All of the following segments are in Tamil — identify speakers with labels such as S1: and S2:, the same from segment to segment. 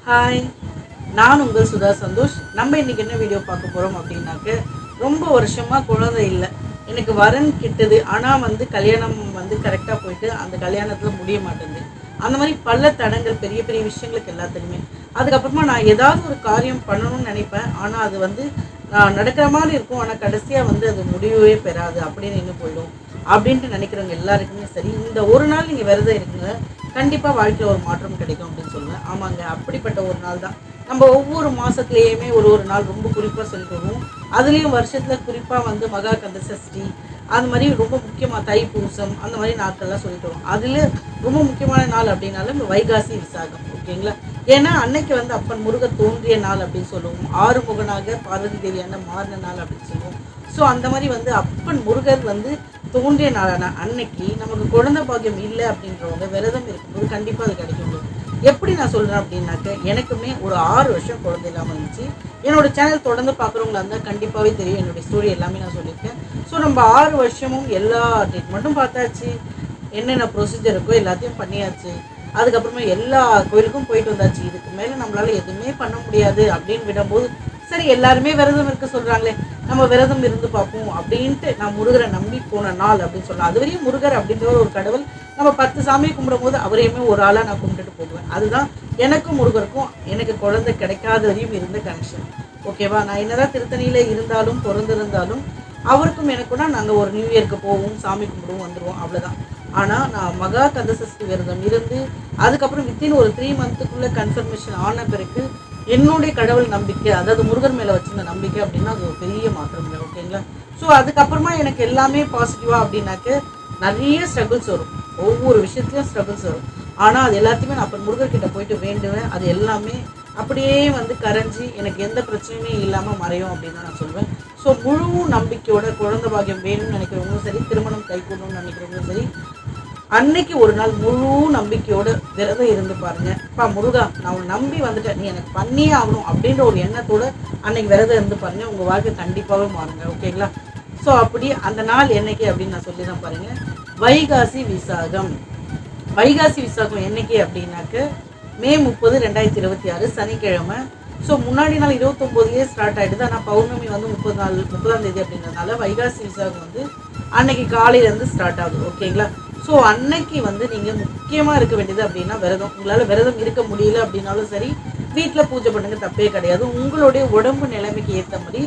S1: ஹாய், நான் உங்கள் சுதா சந்தோஷ். நம்ம இன்னைக்கு என்ன வீடியோ பார்க்க போகிறோம் அப்படின்னாக்க, ரொம்ப வருஷமாக குழந்தை இல்லை, எனக்கு வரன் கிட்டது. ஆனால் கல்யாணம் கரெக்டாக போயிட்டு அந்த கல்யாணத்தில் முடிய மாட்டேங்குது. அந்த மாதிரி பல தடங்கள், பெரிய பெரிய விஷயங்களுக்கு எல்லாத்துக்குமே. அதுக்கப்புறமா நான் ஏதாவது ஒரு காரியம் பண்ணணும்னு நினைப்பேன். ஆனால் அது நடக்கிற மாதிரி இருக்கும். ஆனால் கடைசியாக அது முடிவே பெறாது, அப்படியே நின்று போயிடும் அப்படின்ட்டு நினைக்கிறவங்க எல்லாருக்குமே சரி, இந்த ஒரு நாள் நீங்கள் விரதம் இருக்குங்க, கண்டிப்பாக வாழ்க்கையில் ஒரு மாற்றம் கிடைக்கும் அப்படின்னு சொல்லுவேன். ஆமாங்க, அப்படிப்பட்ட ஒரு நாள் தான். நம்ம ஒவ்வொரு மாதத்துலேயுமே ஒரு ஒரு நாள் ரொம்ப குறிப்பாக சொல்லிட்டு வருவோம். அதுலேயும் வருஷத்தில் குறிப்பாக மகா கந்த சஷ்டி, அந்த மாதிரி ரொம்ப முக்கியமாக தைப்பூசம், அந்த மாதிரி நாட்கள்லாம் சொல்லிட்டு வருவோம். அதில் ரொம்ப முக்கியமான நாள் அப்படின்னாலும் வைகாசி விசாகம், ஓகேங்களா? ஏன்னா அன்னைக்கு அப்பன் முருகர் தோன்றிய நாள் அப்படின்னு சொல்லுவோம். ஆறுமுகனாக பார்வதி தேவியான மாறின நாள் அப்படின்னு சொல்லுவோம். ஸோ அந்த மாதிரி அப்பன் முருகர் தோன்றிய நாளான அன்னைக்கு நமக்கு குழந்தை பாக்கியம் இல்லை அப்படின்றவங்க விரதம் இருக்கும்போது கண்டிப்பாக அது கிடைக்கும். எப்படி நான் சொல்கிறேன் அப்படின்னாக்க, எனக்குமே ஒரு 6 வருஷம் குழந்தை இல்லாமல் இருந்துச்சு. என்னோடய சேனல் தொடர்ந்து பார்க்குறவங்களா இருந்தால் கண்டிப்பாகவே தெரியும், என்னுடைய ஸ்டோரி எல்லாமே நான் சொல்லியிருக்கேன். ஸோ நம்ம 6 வருஷமும் எல்லா ட்ரீட்மெண்ட்டும் பார்த்தாச்சு, என்னென்ன ப்ரொசீஜர் இருக்கோ எல்லாத்தையும் பண்ணியாச்சு. அதுக்கப்புறமா எல்லா கோயிலுக்கும் போயிட்டு வந்தாச்சு. இதுக்கு மேலே நம்மளால் எதுவுமே பண்ண முடியாது அப்படின்னு விடும்போது, சரி எல்லாருமே விரதம் இருக்க சொல்கிறாங்களே, நம்ம விரதம் இருந்து பார்ப்போம் அப்படின்ட்டு நான் முருகரை நம்பி போன நாள் அப்படின்னு சொல்லலாம். அதுவரையும் முருகர் அப்படின்ற ஒரு கடவுள், நம்ம 10 சாமியை கும்பிடும் போது அவரையுமே ஒரு ஆளாக நான் கும்பிட்டுட்டு போடுவேன். அதுதான் எனக்கும் முருகருக்கும் எனக்கு குழந்தை கிடைக்காத வரையும் இருந்த கனெக்ஷன். ஓகேவா? நான் என்னதான் திருத்தணியில் இருந்தாலும் பிறந்திருந்தாலும் அவருக்கும் எனக்குன்னா நாங்கள் ஒரு நியூ இயருக்கு போவோம், சாமி கும்பிடுவோம், வந்துடுவோம், அவ்வளோதான். ஆனால் நான் மகா கந்த சஷ்டி விரதம் இருந்து அதுக்கப்புறம் வித்தின் ஒரு 3 மந்த்துக்குள்ளே கன்ஃபர்மேஷன் ஆன பிறகு என்னுடைய கடவுள் நம்பிக்கை, அதாவது முருகர் மேலே வச்சிருந்த நம்பிக்கை அப்படின்னா அது ஒரு பெரிய மாற்றம் இல்லை, ஓகேங்களா? ஸோ அதுக்கப்புறமா எனக்கு எல்லாமே பாசிட்டிவாக அப்படின்னாக்க நிறைய ஸ்ட்ரகிள்ஸ் வரும், ஒவ்வொரு விஷயத்துலையும் ஸ்ட்ரகிள்ஸ் வரும். ஆனால் அது எல்லாத்தையுமே நான் அப்போ முருகர்கிட்ட போயிட்டு வேண்டுவேன். அது எல்லாமே அப்படியே கரைஞ்சி எனக்கு எந்த பிரச்சனையுமே இல்லாமல் மறையும் அப்படின்னு தான் நான் சொல்வேன். ஸோ முழு நம்பிக்கையோட குழந்தை பாக்கியம் வேணும்னு நினைக்கிறவங்களும் சரி, திருமணம் கைகூடணும்னு நினைக்கிறவங்களும் சரி, அன்னைக்கு ஒரு நாள் முழு நம்பிக்கையோடு விரதம் இருந்து பாருங்க. அப்பா முருகா, நான் உன்னை நம்பி வந்துட்டேன், நீ எனக்கு பண்ணியே ஆகணும் அப்படின்ற ஒரு எண்ணத்தோடு அன்னைக்கு விரதம் இருந்து பாருங்க, உங்கள் வாழ்க்கை கண்டிப்பாகவே மாறுங்க, ஓகேங்களா? ஸோ அப்படி அந்த நாள் என்னைக்கு அப்படின்னு நான் சொல்லி தான் பாருங்க. வைகாசி விசாகம். வைகாசி விசாகம் என்னைக்கு அப்படின்னாக்க மே 30, 2026 சனிக்கிழமை. ஸோ முன்னாடி நாள் 29 ஸ்டார்ட் ஆகிடுது. ஆனால் பௌர்ணமி 30ஆம் தேதி அப்படின்றதுனால வைகாசி விசாகம் அன்னைக்கு காலையிலேருந்து ஸ்டார்ட் ஆகுது, ஓகேங்களா? ஸோ அன்னைக்கு நீங்கள் முக்கியமாக இருக்க வேண்டியது அப்படின்னா விரதம். உங்களால் விரதம் இருக்க முடியல அப்படின்னாலும் சரி, வீட்டில் பூஜை பண்ணுங்க, தப்பே கிடையாது. உங்களுடைய உடம்பு நிலைமைக்கு ஏற்ற மாதிரி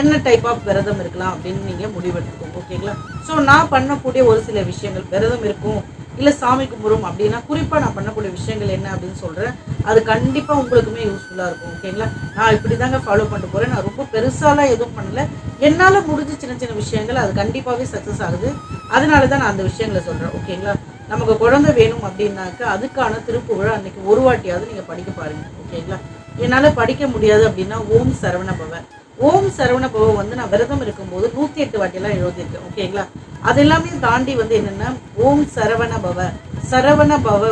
S1: என்ன டைப் ஆஃப் விரதம் இருக்கலாம் அப்படின்னு நீங்கள் முடிவெடுத்துக்கோங்க, ஓகேங்களா? ஸோ நான் பண்ணக்கூடிய ஒரு சில விஷயங்கள், விரதம் இருக்கும் இல்லை சாமி கும்பிடும் அப்படின்னா குறிப்பாக நான் பண்ணக்கூடிய விஷயங்கள் என்ன அப்படின்னு சொல்கிறேன். அது கண்டிப்பாக உங்களுக்குமே யூஸ்ஃபுல்லாக இருக்கும், ஓகேங்களா? நான் இப்படி தாங்க ஃபாலோ பண்ணிட்டு போகிறேன். நான் ரொம்ப பெருசாலாம் எதுவும் பண்ணலை, என்னால் முடிஞ்ச சின்ன சின்ன விஷயங்கள் அது கண்டிப்பாகவே சக்ஸஸ் ஆகுது. அதனால தான் நான் அந்த விஷயங்களை சொல்கிறேன், ஓகேங்களா? நமக்கு குழந்தை வேணும் அப்படின்னாக்க அதுக்கான திருப்புகழை அன்றைக்கி ஒரு வாட்டியாவது நீங்கள் படிக்க பாருங்கள், ஓகேங்களா? என்னால் படிக்க முடியாது அப்படின்னா ஓம் சரவண பவ, ஓம் சரவண பவ நான் விரதம் இருக்கும்போது 108 வாட்டியெல்லாம் எழுதியிருக்கேன், ஓகேங்களா? அது எல்லாமே தாண்டி என்னென்னா ஓம் சரவண பவ, சரவண பவ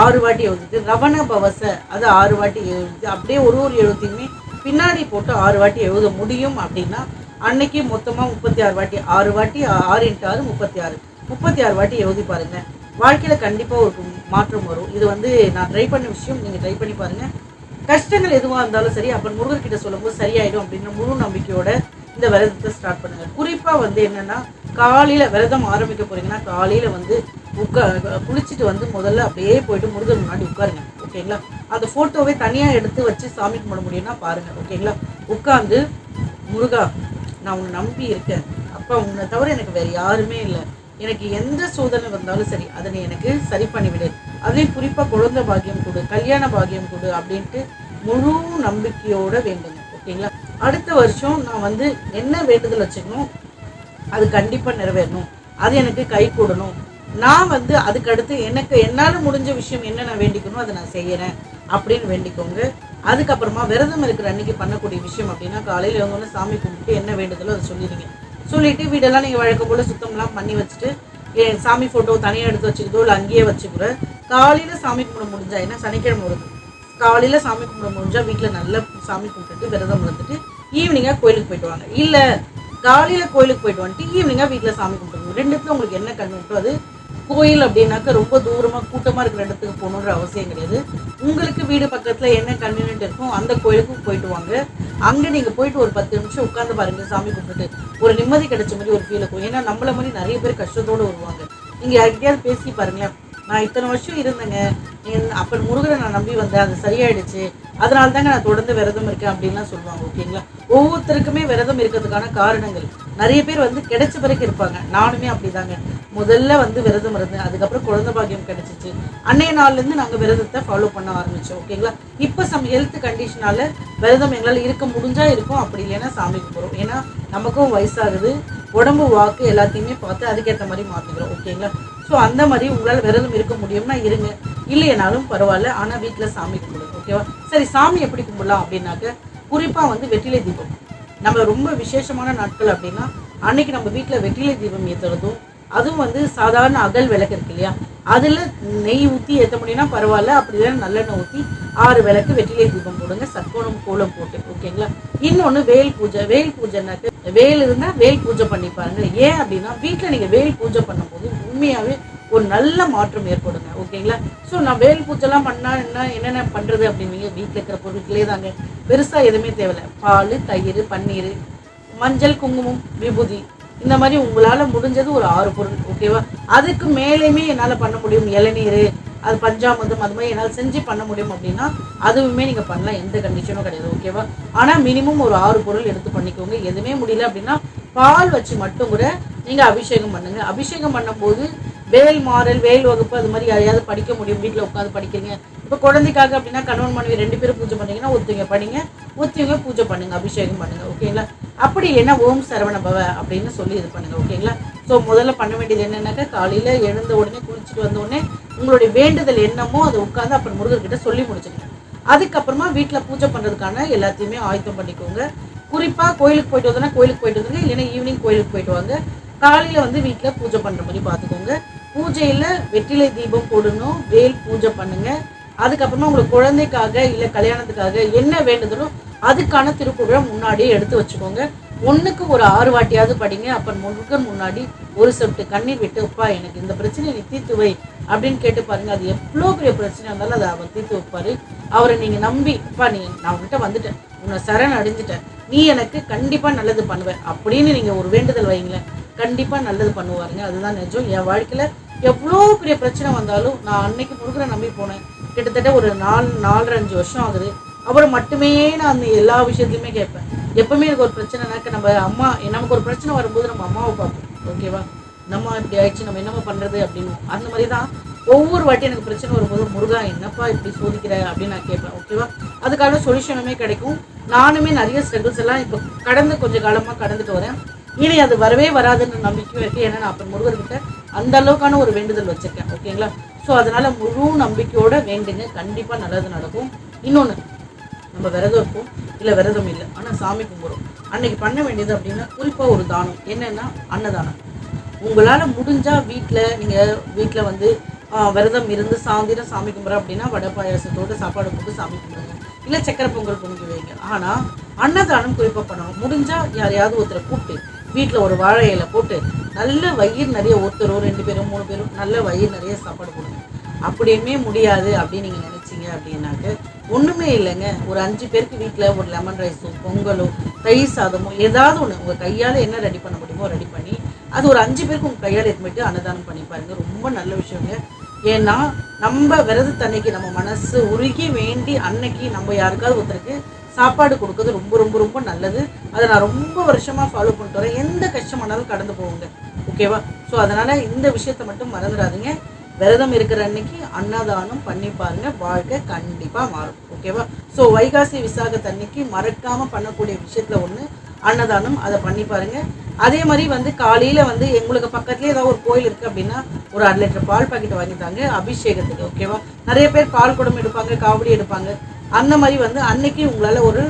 S1: 6 வாட்டி எழுதிட்டு, ரவண பவச அது 6 வாட்டி எழுதி, அப்படியே ஒரு ஒரு எழுத்தையுமே பின்னாடி போட்டு 6 வாட்டி எழுத முடியும் அப்படின்னா அன்னைக்கு மொத்தமாக 36 வாட்டி, 6 வாட்டி 6 × 6 36 வாட்டி எழுதி பாருங்க. வாழ்க்கையில் கண்டிப்பாக ஒரு மாற்றம் வரும். இது நான் ட்ரை பண்ண விஷயம், நீங்கள் ட்ரை பண்ணி பாருங்கள். கஷ்டங்கள் எதுவாக இருந்தாலும் சரி, அப்புறம் முருகர்கிட்ட சொல்லும்போது சரியாயிடும் அப்படின்ற முழு நம்பிக்கையோட இந்த விரதத்தை ஸ்டார்ட் பண்ணுங்கள். குறிப்பாக என்னென்னா, காலையில் விரதம் ஆரம்பிக்க போகிறீங்கன்னா காலையில் குளிச்சுட்டு முதல்ல அப்படியே போயிட்டு முருகர் முன்னாடி உட்காருங்க, ஓகேங்களா? அந்த ஃபோட்டோவை தனியாக எடுத்து வச்சு சாமி கும்பிட முடியும்னா பாருங்கள், ஓகேங்களா? உட்காந்து முருகா, நான் உன்னை நம்பி இருக்கேன் அப்பா, உன்னை தவிர எனக்கு வேறு யாருமே இல்லை, எனக்கு எந்த சோதனை வந்தாலும் சரி அதனை எனக்கு சரி பண்ணிவிடு, அதையும் குறிப்பாக குழந்தை பாக்கியம் கொடு, கல்யாண பாக்கியம் கொடு அப்படின்ட்டு முழு நம்பிக்கையோடு வேண்டுங்க, ஓகேங்களா? அடுத்த வருஷம் நான் என்ன வேண்டுதல் வச்சுக்கணும், அது கண்டிப்பாக நிறைவேறணும், அது எனக்கு கை கூடணும், நான் அதுக்கடுத்து எனக்கு என்னால் முடிஞ்ச விஷயம் என்ன நான் வேண்டிக்கணும் அதை நான் செய்கிறேன் அப்படின்னு வேண்டிக்கோங்க. அதுக்கப்புறமா விரதம் இருக்கிற அன்றைக்கி பண்ணக்கூடிய விஷயம் அப்படின்னா, காலையில் இவங்க சாமி கும்பிட்டு என்ன வேண்டுதலோ அதை சொல்லிடுங்க. சொல்லிவிட்டு வீடெல்லாம் நீங்கள் வழக்கம் போல் சுத்தம்லாம் பண்ணி வச்சுட்டு, சாமி ஃபோட்டோ தனியாக எடுத்து வச்சுக்கிதோ இல்லை அங்கேயே வச்சுக்கூட காலையில் சாமி கும்பிட முடிஞ்சா, ஏன்னா சனிக்கிழமை வருது, காலையில் சாமி கும்பிட முடிஞ்சால் வீட்டில் நல்லா சாமி கும்பிட்டுட்டு விரதம் இருந்துட்டு ஈவினிங்காக கோயிலுக்கு போயிட்டு வாங்க. இல்லை காலையில் கோயிலுக்கு போயிட்டு வந்துட்டு ஈவினிங்காக வீட்டில் சாமி கும்பிட்டுருங்க. ரெண்டுத்துல உங்களுக்கு என்ன கன்வென்ட்டோ அது கோயில் அப்படின்னாக்க ரொம்ப தூரமாக கூட்டமாக இருக்கிற இடத்துக்கு போகணுன்ற அவசியம் கிடையாது. உங்களுக்கு வீடு பக்கத்தில் என்ன கன்வீனியன்ட் இருக்கும் அந்த கோயிலுக்கும் போயிட்டு வாங்க. அங்கே நீங்கள் போயிட்டு ஒரு 10 நிமிஷம் உட்காந்து பாருங்கள், சாமி கும்பிட்டுட்டு ஒரு நிம்மதி கிடைச்ச மாதிரி ஒரு ஃபீல் இருக்கும். ஏன்னா நம்மள மாதிரி நிறைய பேர் கஷ்டத்தோடு வருவாங்க. நீங்கள் யார்கிட்டயாவது பேசி பாருங்களேன், நான் இத்தனை வருஷம் இருந்தேங்க, அப்பன் முருகரை நான் நம்பி வந்தேன், அது சரியாயிடுச்சு, அதனால தாங்க நான் தொடர்ந்து விரதம் இருக்கேன் அப்படின்லாம் சொல்லுவாங்க. ஓகேங்களா? ஒவ்வொருத்தருக்குமே விரதம் இருக்கிறதுக்கான காரணங்கள் நிறைய பேர் வந்து கிடைச்ச பிறகு இருப்பாங்க. நானுமே அப்படிதாங்க. முதல்ல வந்து விரதம் இருந்தேன், அதுக்கப்புறம் குழந்தை பாக்கியம் கிடைச்சிச்சு. அன்னைய நாள்லேருந்து நாங்கள் விரதத்தை ஃபாலோ பண்ண ஆரம்பித்தோம். ஓகேங்களா? இப்போ ஹெல்த் கண்டிஷனால விரதம் எங்களால் இருக்க முடிஞ்சா இருக்கும், அப்படி இல்லைன்னா சாமிக்கு போகிறோம். ஏன்னா நமக்கும் வயசாகுது, உடம்பு வாக்கு எல்லாத்தையுமே பார்த்து அதுக்கேற்ற மாதிரி மாற்றிக்கிறோம். ஓகேங்களா? ஸோ அந்த மாதிரி உங்களால் விரதம் இருக்க முடியும்னா இருங்க, இல்லையனாலும் பரவாயில்ல, ஆனால் வீட்டில் சாமி கும்பிடுங்க. ஓகேவா? சரி, சாமி எப்படி கும்பிடலாம் அப்படின்னாக்க, குறிப்பாக வந்து வெற்றிலை தீபம். நம்ம ரொம்ப விசேஷமான நாட்கள் அப்படின்னா அன்னைக்கு நம்ம வீட்டில் வெற்றிலை தீபம் ஏற்றுறதும், அதுவும் வந்து சாதாரண அகல் விளக்கு இருக்கு இல்லையா, அதில் நெய் ஊற்றி ஏற்ற முடியும்னா பரவாயில்ல, அப்படி இல்லைன்னா நல்லெண்ணெய் ஊற்றி 6 விளக்கு வெற்றிலை தீபம் போடுங்க, சர்க்கோணம் கோலம் போட்டு. ஓகேங்களா? இன்னொன்று வேல் பூஜை. வேல் பூஜைனாக்க வேல் இருந்தால் வேல் பூஜை பண்ணி பாருங்க. ஏன் அப்படின்னா வீட்டில் நீங்கள் வேல் பூஜை பண்ணும்போது உண்மையாகவே ஒரு நல்ல மாற்றம் ஏற்படுங்க. ஓகேங்களா? ஸோ நான் வேல் பூஜைலாம் பண்ணால் என்னென்ன பண்ணுறது அப்படின்னீங்க, வீட்டில் இருக்கிற பொருட்களே தாங்க, பெருசாக எதுவுமே தேவையில்லை. பால், தயிர், பன்னீர், மஞ்சள், குங்குமம், விபூதி, இந்த மாதிரி உங்களால் முடிஞ்சது ஒரு 6 பொருள். ஓகேவா? அதுக்கு மேலேயுமே என்னால் பண்ண முடியும், இளநீர், அது பஞ்சாமிர்தம், அது மாதிரி என்னால் செஞ்சு பண்ண முடியும் அப்படின்னா அதுவுமே நீங்கள் பண்ணலாம், எந்த கண்டிஷனும் கிடையாது. ஓகேவா? ஆனால் மினிமம் ஒரு 6 பொருள் எடுத்து பண்ணிக்கோங்க. எதுவுமே முடியல அப்படின்னா பால் வச்சு மட்டும் கூட நீங்கள் அபிஷேகம் பண்ணுங்க. அபிஷேகம் பண்ணும்போது வேல் மாறல், வேல் வகுப்பு, அது மாதிரி யாரையாவது படிக்க முடியும், வீட்டில் உட்காந்து படிக்கிறீங்க. இப்போ குழந்தைக்காக அப்படின்னா கணவன் மனைவி 2 பேரும் பூஜை பண்ணீங்கன்னா ஒருத்தவங்க படிங்க, ஒருத்தவங்க பூஜை பண்ணுங்க, அபிஷேகம் பண்ணுங்க. ஓகேங்களா? அப்படி இல்லைன்னா ஓம் சரவண பவ அப்படின்னு சொல்லி இது பண்ணுங்க. ஓகேங்களா? ஸோ முதல்ல பண்ண வேண்டியது என்னன்னாக்கா, காலையில் எழுந்த உடனே குளிச்சுட்டு வந்த உடனே உங்களுடைய வேண்டுதல் என்னமோ அதை உட்காந்து அப்புறம் முருகர்கிட்ட சொல்லி முடிச்சுக்கோங்க. அதுக்கப்புறமா வீட்டில் பூஜை பண்ணுறதுக்கான எல்லாத்தையுமே ஆயத்தம் பண்ணிக்கோங்க. குறிப்பாக கோயிலுக்கு போயிட்டு வந்தோன்னா கோயிலுக்கு போயிட்டு வந்துங்க, இல்லைன்னா ஈவினிங் கோயிலுக்கு போயிட்டு வாங்க. காலையில் வந்து வீட்டில் பூஜை பண்ணுற மாதிரி பார்த்துக்கோங்க. பூஜையில் வெற்றிலை தீபம் போடணும், வேல் பூஜை பண்ணுங்க. அதுக்கப்புறமா உங்களுக்கு குழந்தைக்காக இல்லை கல்யாணத்துக்காக என்ன வேண்டுதலோ அதுக்கான திருக்குறளை முன்னாடியே எடுத்து வச்சுக்கோங்க. ஒன்றுக்கு ஒரு 6 வாட்டியாவது படிங்க. அப்போ முருகன் முன்னாடி ஒரு சொட்டு கண்ணீர் விட்டு, அப்பா எனக்கு இந்த பிரச்சனையை நீ தீர்த்து வை அப்படின்னு கேட்டு பாருங்க. அது எவ்வளோ பெரிய பிரச்சனை இருந்தாலும் அதை அவர் தீர்த்து வைப்பார். அவரை நீங்கள் நம்பி, அப்பா நான் உங்ககிட்ட வந்துட்டேன், உன்னை சரண் அடைஞ்சிட்டேன், நீ எனக்கு கண்டிப்பாக நல்லது பண்ணுவேன் அப்படின்னு நீங்கள் ஒரு வேண்டுதல் வைங்களேன், கண்டிப்பாக நல்லது பண்ணுவாருங்க. அதுதான் நிஜம். என் வாழ்க்கையில் எவ்வளோ பெரிய பிரச்சனை வந்தாலும் நான் அன்னைக்கு முருகரை நம்பி போனேன். கிட்டத்தட்ட ஒரு 4-5 வருஷம் ஆகுது. அவரை மட்டுமே நான் அந்த எல்லா விஷயத்தையுமே கேட்பேன். எப்பவுமே எனக்கு ஒரு பிரச்சனைனாக்க நமக்கு ஒரு பிரச்சனை வரும்போது நம்ம அம்மாவை பார்ப்போம். ஓகேவா? நம்ம இப்படி ஆயிடுச்சு, நம்ம என்னம்மா பண்ணுறது அப்படின்னு. அந்த மாதிரி தான் ஒவ்வொரு வாட்டி எனக்கு பிரச்சனை வரும்போது, முருகா என்னப்பா இப்படி சோதிக்கிற அப்படின்னு நான் கேட்பேன். ஓகேவா? அதுக்கான சொல்யூஷனுமே கிடைக்கும். நானுமே நிறைய ஸ்ட்ரகிள்ஸ் எல்லாம் இப்போ கொஞ்சம் காலமாக கடந்துட்டு வரேன். இனி அது வரவே வராதுன்ற நம்பிக்கையும் இருக்குது. ஏன்னா நான் அப்போ முருகர்கிட்ட அந்த அளவுக்கான ஒரு வேண்டுதல் வச்சுருக்கேன். ஓகேங்களா? ஸோ அதனால் முழு நம்பிக்கையோடு வேண்டுங்க, கண்டிப்பாக நல்லது நடக்கும். இன்னொன்று, நம்ம விரதம் இருப்போம், இல்லை விரதம் இல்லை, ஆனால் சாமி கும்பிடுறோம். அன்னைக்கு பண்ண வேண்டியது அப்படின்னா குறிப்பாக ஒரு தானம், என்னென்னா அன்னதானம். உங்களால் முடிஞ்சால் வீட்டில் வந்து விரதம் இருந்து சாயந்தரம் சாமி கும்பிட்றோம் அப்படின்னா வடை பாயாசத்தோடு சாப்பாடு போட்டு சாமி கும்பிடுங்க, இல்லை சக்கரை பொங்கல் பொங்கி வைங்க. ஆனால் அன்னதானம் குறிப்பாக பண்ணணும். முடிஞ்சால் யாரையாவது ஒருத்தரை கூப்பிட்டு வீட்டில் ஒரு வாழை இலை போட்டு நல்ல வயிறு நிறைய, ஒருத்தரோ 2 பேரும் 3 பேரும் நல்ல வயிறு நிறைய சாப்பாடு கொடுங்க. அப்படியுமே முடியாது அப்படின்னு நீங்கள் நினச்சிங்க அப்படின்னாக்க ஒன்றுமே இல்லைங்க, ஒரு 5 பேருக்கு வீட்டில் ஒரு லெமன் ரைஸோ, பொங்கலோ, தயிர் சாதமோ, ஏதாவது ஒன்று உங்கள் கையால் என்ன ரெடி பண்ண முடியுமோ ரெடி பண்ணி அது ஒரு 5 பேருக்கு உங்கள் கையால் எடுத்துட்டு அன்னதானம் பண்ணி பாருங்க. ரொம்ப நல்ல விஷயங்க. ஏன்னா நம்ம விரதத்தன்னைக்கு நம்ம மனசு உருகி வேண்டி அன்னைக்கு நம்ம யாருக்காவது ஒருத்தருக்கு சாப்பாடு கொடுக்குறது ரொம்ப ரொம்ப ரொம்ப நல்லது. அதை நான் ரொம்ப வருஷமாக ஃபாலோ பண்ணிட்டு வரேன். எந்த கஷ்டமானாலும் கடந்து போவோங்க. ஓகேவா? ஸோ அதனால் இந்த விஷயத்தை மட்டும் மறந்துடாதீங்க. விரதம் இருக்கிற அன்னைக்கு அன்னதானம் பண்ணி பாருங்க, வாழ்க்கை கண்டிப்பாக மாறும். ஓகேவா? ஸோ வைகாசி விசாகத்தன்னைக்கு மறக்காமல் பண்ணக்கூடிய விஷயத்தில் ஒன்று அன்னதானம், அதை பண்ணி பாருங்க. அதே மாதிரி வந்து காலையில் வந்து எங்களுக்கு பக்கத்துலேயே ஏதாவது ஒரு கோயில் இருக்குது அப்படின்னா ஒரு 1/2 லிட்டர் பால் பாக்கெட் வாங்கிட்டாங்க அபிஷேகத்துக்கு. ஓகேவா? நிறைய பேர் பால் குடம் எடுப்பாங்க, காவடி எடுப்பாங்க. அந்த மாதிரி வந்து அன்னைக்கு உங்களால் ஒரு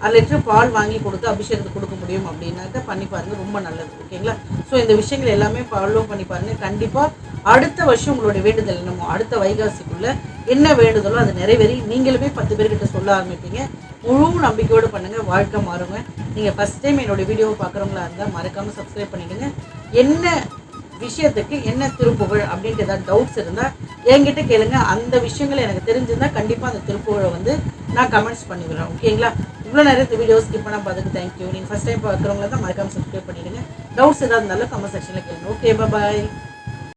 S1: 1/2 லிட்டர் பால் வாங்கி கொடுத்து அபிஷேகத்துக்கு கொடுக்க முடியும் அப்படின்னாக்க பண்ணி பாருங்கள், ரொம்ப நல்லது. ஓகேங்களா? ஸோ இந்த விஷயங்கள் எல்லாமே ஃபாலோ பண்ணி பாருங்கள். கண்டிப்பாக அடுத்த வருஷம் உங்களுடைய வேண்டுதல் என்னமோ, அடுத்த வைகாசிக்குள்ளே என்ன வேண்டுதலோ அது நிறைவேறி நீங்களுமே 10 பேர்கிட்ட சொல்ல ஆரம்பிப்பீங்க. முழு நம்பிக்கையோடு பண்ணுங்கள், வாழ்க்கை மாறுங்க. நீங்கள் ஃபஸ்ட் டைம் என்னோடய வீடியோவை பார்க்குறவங்களா இருந்தால் மறக்காமல் சப்ஸ்கிரைப் பண்ணிவிடுங்க. என்ன விஷயத்துக்கு என்ன திருப்புகழ் அப்படின்ட்டு ஏதாவது டவுட்ஸ் இருந்தால் என்கிட்ட கேளுங்க. அந்த விஷயங்கள் எனக்கு தெரிஞ்சிருந்தால் கண்டிப்பாக அந்த திருப்புகழை வந்து நான் கமெண்ட்ஸ் பண்ணிவிடுறேன். ஓகேங்களா? இவ்வளோ நிறைய இந்த வீடியோ ஸ்கிப் பண்ணால் பார்த்துக்கு தேங்க்யூ. நீங்கள் ஃபஸ்ட் டைம் பார்க்குறவங்கள தான் மறக்காமல் சப்ஸ்கிரைப் பண்ணிவிடுங்க. டவுட்ஸ் ஏதாவது இருந்தாலும் கமெண்ட் செக்ஷனில் கேளுங்க. ஓகே, பாய்.